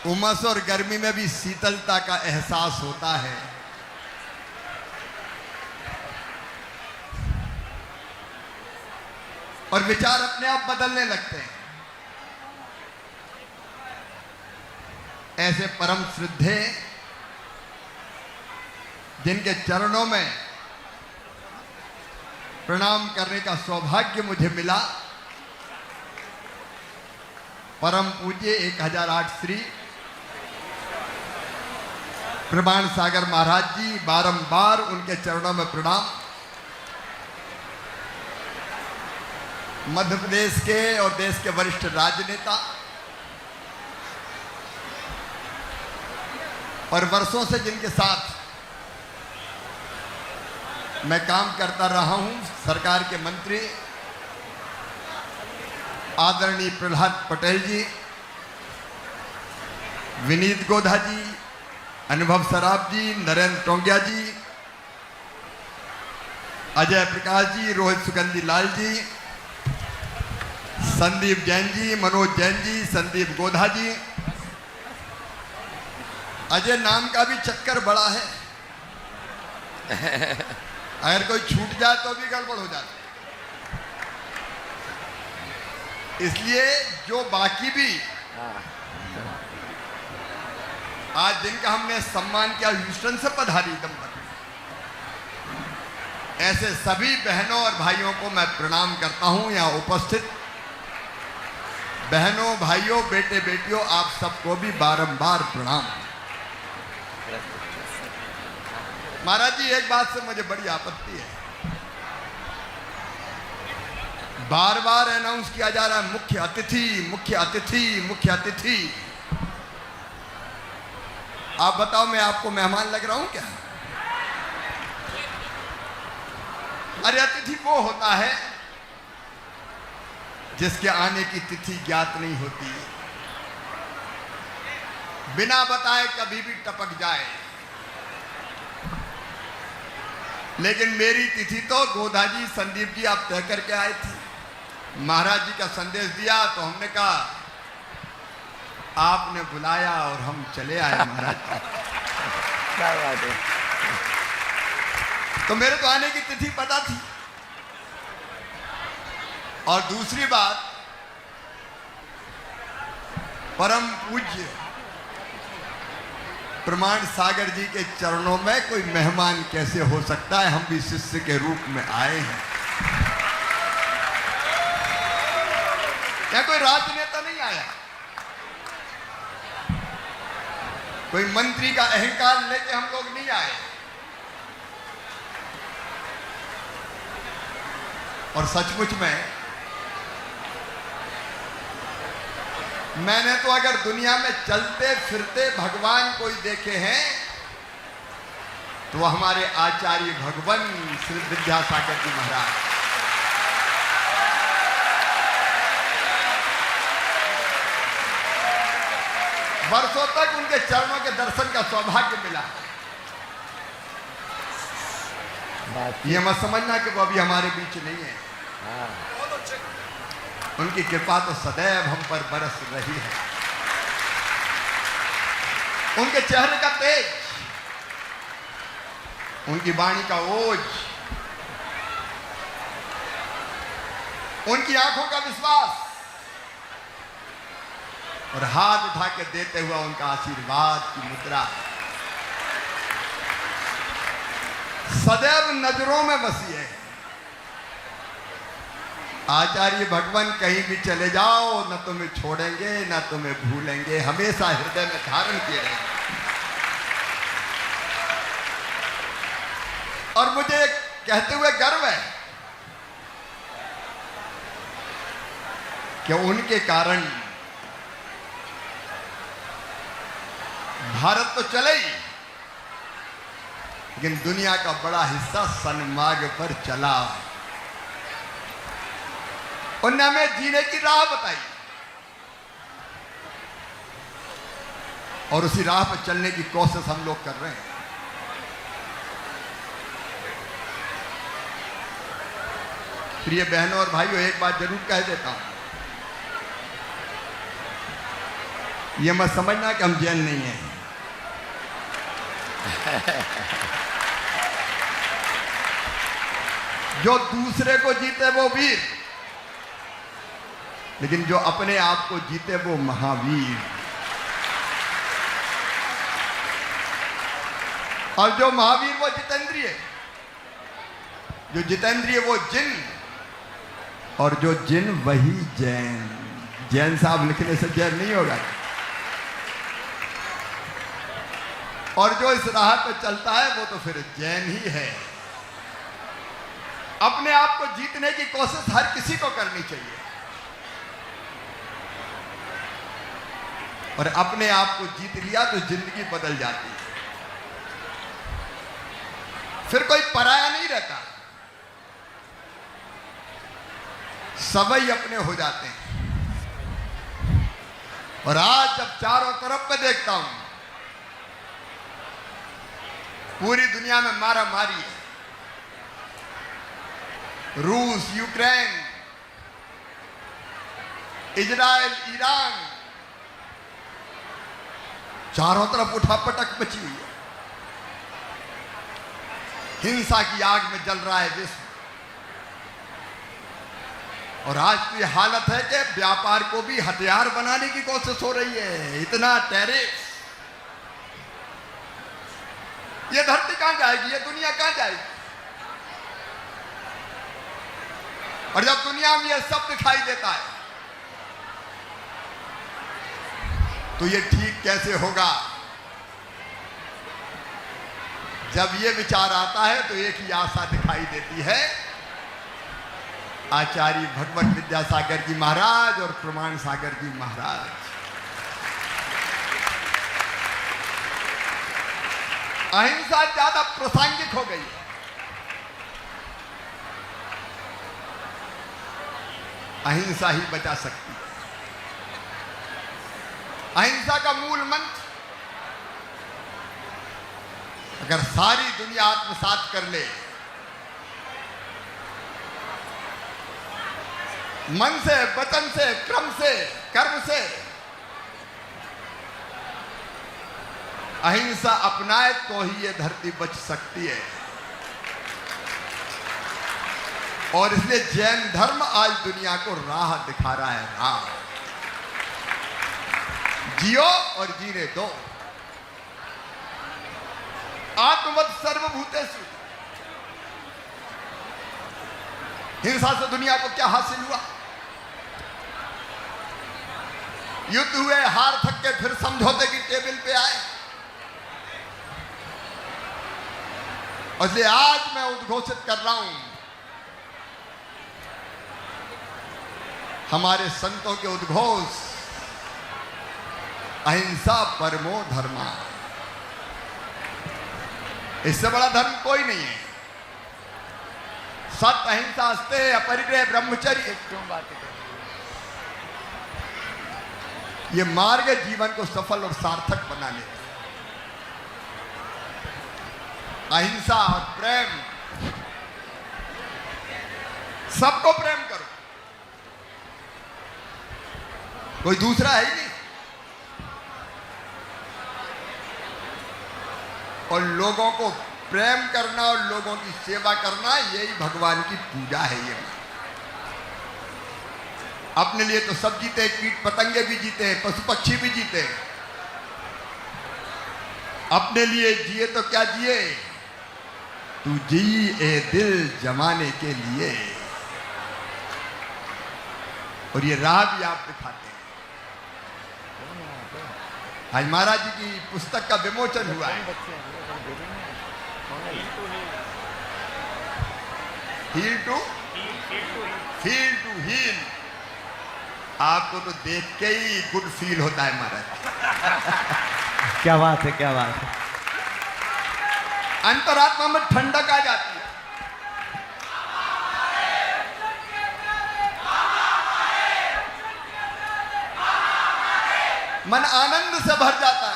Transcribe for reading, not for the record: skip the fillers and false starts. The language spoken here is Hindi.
उमस और गर्मी में भी शीतलता का एहसास होता है। और विचार अपने आप बदलने लगते हैं। ऐसे परम श्रद्धे जिनके चरणों में प्रणाम करने का सौभाग्य मुझे मिला, परम पूज्य 1008 श्री प्रमाण सागर महाराज जी, बारंबार उनके चरणों में प्रणाम। मध्य प्रदेश के और देश के वरिष्ठ राजनेता और वर्षों से जिनके साथ मैं काम करता रहा हूं, सरकार के मंत्री आदरणीय प्रहलाद पटेल जी, विनीत गोधा जी, अनुभव सराफ जी, नरेंद्र टोंगिया जी, अजय प्रकाश जी, रोहित सुगंधी लाल जी, संदीप जैन जी, मनोज जैन जी, संदीप गोधा जी। अजय नाम का भी चक्कर बड़ा है। अगर कोई छूट जाए तो भी गड़बड़ हो जाती है। इसलिए जो बाकी भी आज जिनका हमने सम्मान किया, ह्यूस्टन से पधारी दंपति, ऐसे सभी बहनों और भाइयों को मैं प्रणाम करता हूं। यहां उपस्थित बहनों, भाइयों, बेटे बेटियों, आप सबको भी बारंबार प्रणाम। महाराज जी, एक बात से मुझे बड़ी आपत्ति है। बार बार अनाउंस किया जा रहा है मुख्य अतिथि, मुख्य अतिथि, मुख्य अतिथि। आप बताओ, मैं आपको मेहमान लग रहा हूं क्या? अरे अतिथि वो होता है जिसके आने की तिथि ज्ञात नहीं होती, बिना बताए कभी भी टपक जाए। लेकिन मेरी तिथि तो गोधा जी, संदीप जी आप तय करके आए थे। महाराज जी का संदेश दिया तो हमने कहा आपने बुलाया और हम चले आए महाराज जी। क्या बात है। तो मेरे तो आने की तिथि पता थी। और दूसरी बात, परम पूज्य प्रमाण सागर जी के चरणों में कोई मेहमान कैसे हो सकता है? हम भी शिष्य के रूप में आए हैं। क्या कोई राजनेता नहीं आया, कोई मंत्री का अहंकार लेके हम लोग नहीं आए। और सचमुच में मैंने तो अगर दुनिया में चलते फिरते भगवान कोई देखे हैं तो वो हमारे आचार्य भगवान श्री विद्यासागर जी महाराज। वर्षों तक उनके चरणों के दर्शन का सौभाग्य मिला। ये मत समझना कि वो अभी हमारे बीच नहीं है। उनकी कृपा तो सदैव हम पर बरस रही है। उनके चेहरे का तेज, उनकी वाणी का ओज, उनकी आंखों का विश्वास और हाथ उठा के देते हुआ उनका आशीर्वाद की मुद्रा सदैव नजरों में बसी है। आचार्य भगवान कहीं भी चले जाओ, न तुम्हें छोड़ेंगे न तुम्हें भूलेंगे, हमेशा हृदय में धारण किए रहेंगे। और मुझे कहते हुए गर्व है कि उनके कारण भारत तो चले ही, लेकिन दुनिया का बड़ा हिस्सा सन्मार्ग पर चला। उन्होंने हमें जीने की राह बताई और उसी राह पर चलने की कोशिश हम लोग कर रहे हैं। प्रिय बहनों और भाइयों, एक बात जरूर कह देता हूं, ये मत समझना कि हम जैन नहीं हैं। जो दूसरे को जीते वो वीर, लेकिन जो अपने आप को जीते वो महावीर। और जो महावीर वो जितेंद्रिय, जो जितेंद्रिय वो जिन, और जो जिन वही जैन। जैन साहब लिखने से जैन नहीं होगा। और जो इस राह पे चलता है वो तो फिर जैन ही है। अपने आप को जीतने की कोशिश हर किसी को करनी चाहिए, और अपने आप को जीत लिया तो जिंदगी बदल जाती है। फिर कोई पराया नहीं रहता, सभी अपने हो जाते हैं। और आज जब चारों तरफ पे देखता हूं, पूरी दुनिया में मारा मारी है। रूस, यूक्रेन, इजराइल, ईरान, चारों तरफ उठापटक मची हुई है। हिंसा की आग में जल रहा है विश्व। और आज तो ये हालत है कि व्यापार को भी हथियार बनाने की कोशिश हो रही है। इतना टैरिफ, ये धरती कहां जाएगी, ये दुनिया कहां जाएगी। और जब दुनिया में ये सब दिखाई देता है तो ये ठीक कैसे होगा। जब ये विचार आता है तो एक ही आशा दिखाई देती है, आचार्य भगवत विद्यासागर जी महाराज और प्रमाण सागर जी महाराज। अहिंसा ज्यादा प्रासंगिक हो गई है। अहिंसा ही बचा सकती है। अहिंसा का मूल मंत्र अगर सारी दुनिया आत्मसात कर ले, मन से, वचन से, क्रम से, कर्म से अहिंसा अपनाए तो ही ये धरती बच सकती है। और इसलिए जैन धर्म आज दुनिया को राह दिखा रहा है। राह जियो और जीने दो। आत्मवत् सर्वभूतेषु। हिंसा से दुनिया को क्या हासिल हुआ। युद्ध हुए, हार थक के फिर समझौते की टेबल पे आए। और इसलिए आज मैं उद्घोषित कर रहा हूं, हमारे संतों के उद्घोष, अहिंसा परमो धर्मा। इससे बड़ा धर्म कोई नहीं है। सत्य, अहिंसा, अस्तेय, अपरिग्रह, ब्रह्मचर्य, क्यों बातें कर। ये मार्ग है जीवन को सफल और सार्थक बनाने का। अहिंसा और प्रेम, सबको प्रेम करो, कोई दूसरा है ही नहीं। और लोगों को प्रेम करना और लोगों की सेवा करना, यही भगवान की पूजा है। ये अपने लिए तो सब जीते, कीट पतंगे भी जीते, पशु पक्षी भी जीते। अपने लिए जिए तो क्या जिए, तू जी ए दिल जमाने के लिए। और ये राह भी आप दिखाते हैं। आज महाराज जी की पुस्तक का विमोचन हुआ है। Heal to heal. आपको तो देख के ही गुड फील होता है महाराज। क्या बात है, क्या बात है। अंतरात्मा में ठंडक आ जाती है। मन आनंद से भर जाता है।